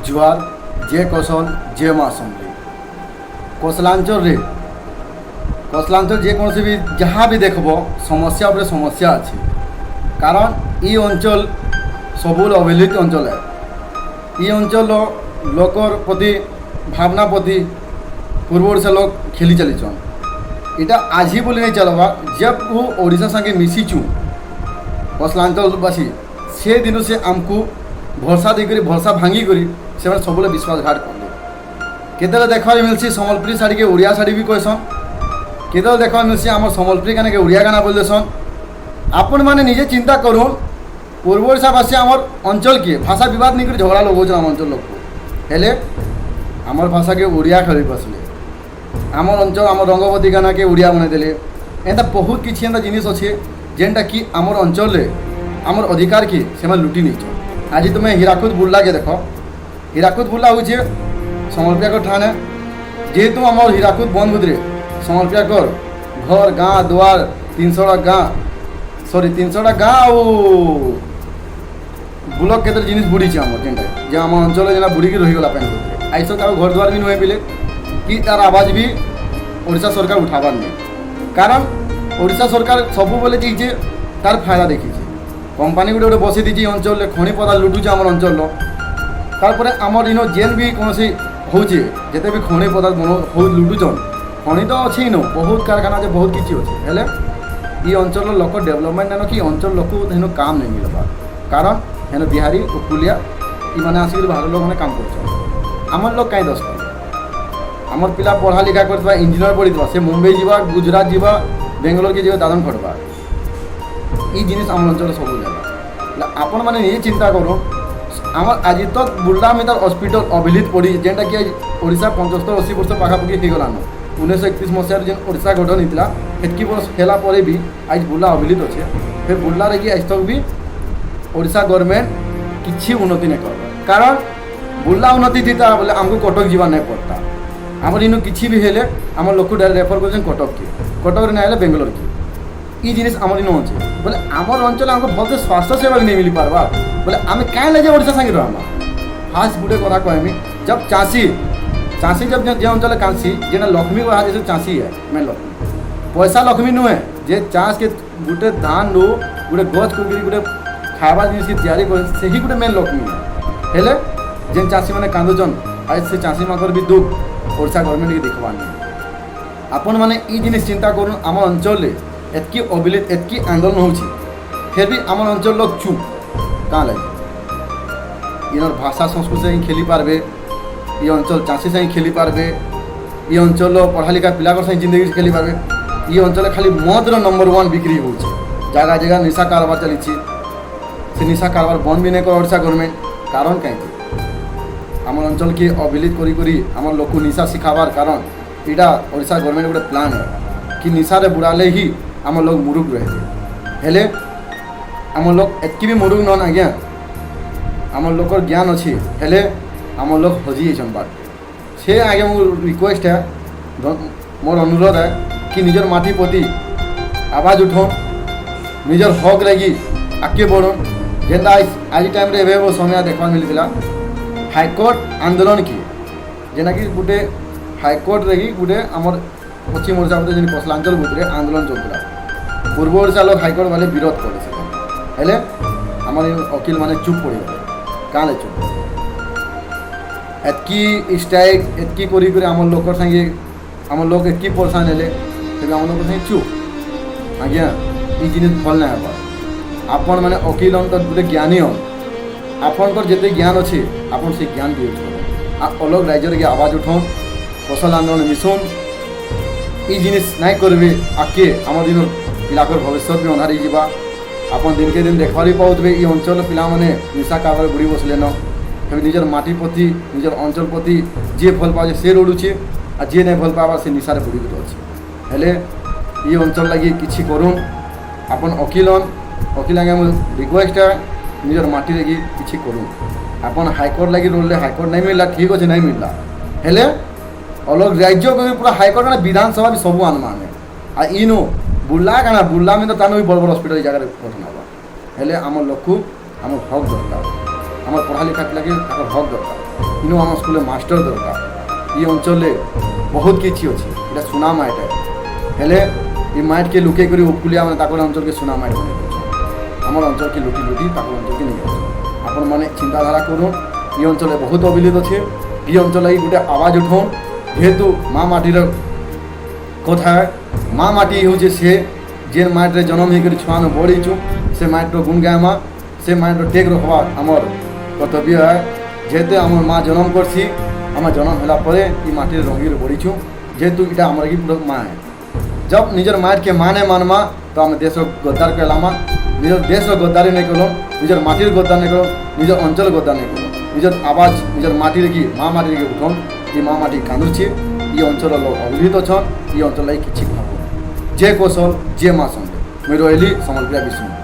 जुआर जे कसन जे माँ असम्बली कोसलांचल जेकोसी भी जहाँ भी देखब समस्या उपरे समस्या अच्छी कारण ये अंचल सबुल अवहेलित अंचल है। ये अंचल लोकर प्रति भावना प्रति पूर्व से लोग खेली चलीचन इटा आज ही बोली नहीं चलवा जब वो ओडिशा संगे मिशीचु कोसलांचलवासी से दिन से आमको भरसा देकर भरसा भांगी करी से सब विश्वासघात कले केतले देखा मिलसी सम्बलपुरी शाढ़ी के ओडिया शाढ़ी भी कहसन केतले देखा मिलसी आम सम्बलपुरी गाना के ओडिया गाना बोल देसन। आपण मैंने निजे चिंता करूँ पूर्व ओडिशावासी आमर अंचल के भाषा विवाद नहीं कर झगड़ा लगौन आम अंचल लोग हेले आमर भाषा के ओडिया खेल बसले आमर अंचल आम रंगवती गाना के ओडिया बनईदेले एंता बहुत किसी एंता जिनिस अच्छे जेनटा कि आमर अंचल आमर अधिकार की से लुटी नहीं। आज तुम्हें हीराकुद बुर्ला के देख हीराकुद बुर्ला हूँ सम्बलपुरिया ठाण है जेहेतु आम हीराकुद बंधुद्रे सम्बलपुरिया घर गाँ दुआर 300टा गाँ ब्लक केतर जिनिस बुड़ी आम जेनटा जे आम अंचल जेना बुड़ी रहीगला पानी आई सब घर द्वार भी नुहे पिले कि तार आवाज भी ओडिशा सरकार उठाबार नहीं कारण ओडिशा सरकार सब बोले चाहिए तार फायदा देखी कंपानी गुटे बसई दीजिए अंचल खनि पदार्थ लुटुचे आम अंचल तार आमर इन जेन भी कौन होचे जिते भी खनि पदार्थ हो लुटुचन खनि तो अच्छे इन बहुत कारखाना अच्छे बहुत किसी अच्छे हेले ये अंचल लोक डेवलपमेंट है कि अंचल लोक हेन काम नहीं मिलवा कारण हेन बिहारी उकुलिया ये आसिक बाहर लोग मैंने काम कर आमर लोग कहीं दस आमर पिला पढ़ा लिखा कर इंजीनियर पढ़ी से मुंबई जावा गुजरात जावा बेंगलोर के दादन खटवा ये जिनिस आम अंचल सब जगह आपण मैंने ये चिंता करूँ आम आज तक बुर्ला में तार हस्पिटाल अवहेलित पड़ी जेनटा कि ओडिशा 75-80 वर्ष पाखापाखि हो गलान 1931 मसीह जेन ओडिशा गठन होता हेतकी वर्ष है भी आज बुर्ला अवहेलित अच्छे फिर बुर्ला रही आज तक भी ओडिशा गवर्नमेंट किसी उन्नति नहीं कर कारण बुर्ला उन्नति थी बोले आमको कटक जावा नहीं पड़ता आमर इन किसी भी हेले आम लोक डायरेक्ट रेफर कर कटक ना बेंगलोर की ये जिनिस आमर इन अच्छे बोले आमर अंचल आमको भलसे स्वास्थ्य सेवा भी नहीं मिल पार्बा बोले आम क्या लगे ओडिशा संगे रहा फास्ट गुटे कथा कहमी जब चाषी जब जे अंचल कांसी जेना लक्ष्मी कहा जैसे चाषी है मैं लक्ष्मी पैसा लक्ष्मी नुहे जे चाष के गोटे धान रू गोटे गच को गोटे खावा जिनिस तैयारी कर से ही गोटे मेन लक्ष्मी है हेले जेन चाषी मैंने कांदुचन आज से चाषी मानकर भी दुख ओडिशा गवर्नमेंट के देखवार नहीं आपण मैंने ये जिनिस चिंता करूँ आम अंचल एतकी अवहेलित एतकी आंदोलन हो फिर भी आम अंचल लोग चुप कहाँ लगे इन भाषा संस्कृति से ही खेली पार्बे ये अंचल चाषी से ही खेली पार्बे ये अंचल पढ़ा लिखा पिला से जिंदगी से खेली पार्बे ये अंचल खाली मदर नंबर 1 बिक्री हो जगह जगह निशा कारबार चली से निशा कारबार बंद भी नहीं कर ओडिशा गवर्नमेंट कारण कहीं आम अंचल के अवहेलित करी आम लोग निशा शिखाबार कारण यहाँ ओडिशा गवर्नमेंट गोटे प्लान है कि निशारे बुड़ाले ही आम लोग मुरुख रहे हेले आम लोग एतकी भी मुरुख नन आज्ञा आम लोग ज्ञान अच्छी हेले आम लोग हजी बाट से आगे मो रिक्वेस्ट है मोर अनुरोध है कि निजर माटी प्रति आवाज उठो निजर हक लगी आगे बढ़न जेनता आज टाइम रे वो समय देखा मिलता हाईकोर्ट आंदोलन की जेना कि गोटे हाईकोर्ट रही गोटे आमर पश्चिम ओडिशा मध्य जेन कोसलांचल बुद्रे आंदोलन चलता पूर्व ओडिशा लोग हाईकोर्ट वाले विरोध कले आम वकिल मैंने चुप पड़ी गए क्या चुप एतकी स्ट्राइक एतकी करी आम लोक संगे आम लोग एतकी परेशान हेले फिर आम लोग संगे चुप आज्ञा ये जिनिस भल ना हेबार आपण मैंने वकिल हन तो गोटे ज्ञानी हन आपंकर जिते ज्ञान अच्छे आपन से ज्ञान भी यूज कर अलग राज्य के आवाज उठान कौशल आंदोलन मिशन ये जिनिस नहीं करेंगे आगे आम दिन पिलाकर भविष्य भी अंधारी जावा आपन दिन के दिन देखा पाऊे ये अंचल पिला मैंने निशा कारबार बुड़ी बसले न फिर निजर माटी प्रति निजर अंचल प्रति जे भल पाए से रोड़ुचे आ जे नहीं भल पावा से निशारे बुड़ी अच्छे हेले ये अंचल लगे किसी करूँ आपन वकिल आगे रिक्वेस्ट है निजर माटी लगी किसी करूँ आपन हाईकोर्ट लगी रोले हाईकोर्ट नहीं मिलला ठीक अच्छे नहीं मिलला हेले अलग राज्य को भी पूरा हाईकोर्ट ना विधानसभा भी सब अनुमान है आ इनो बुर्ला में तो तानो भी बड़ बड़ हस्पिटाल जगह गठन हवा हेले आम लोक आम हक दरकार आम पढ़ा लिखा पिला के हक दरकार। ইনু আমার স্কুলে মাস্টর দরকার এই অঞ্চলে বহুত কিছু আছে এটা সুনা মাইট হেলে এই মাইটকে লুকে করে উপকুলি আমরা তাকে অঞ্চলকে সুনা মাইট বনে আমার অঞ্চলকে লুটি লুটি তাকে অঞ্চলকে নিয়ে যাচ্ছে আপন মানে চিন্তাধারা করুন এই অঞ্চলে বহুত অবিলিত আছে এই অঞ্চলে গোটে আওয়াজ উঠাউন যেহেতু মা মাটির কথা মা মাটি হচ্ছে সে যে মাটিরে জন্ম হয়ে ছুয়ানো বড়িছু সে মাটির গুণ গায়মা সে মাটির টেক রখবা আমার কর্তব্য হয় যেহেতু আমার মা জন্ম করছি আমার জন্ম হলা পরে এই মাটির রঙির বড়িছু যেহেতু এটা আমার কি মা है जब निजर माट के माने मानमा तो हम देश गद्दार कहलामा निजर देश गद्दारी नहीं करो निजर माटिर गद्दार नहीं करो निजर अंचल गद्दार नहीं करो निजर आवाज निजर माटिर की माँ माटिर की उठन ये माँ माटी कांदुची ये अंचल लोग अवहेलित छन ये अंचल किछि भाव जे कौशल जे माँ संगे मैं रही सम्बलपुरिया विष्णु।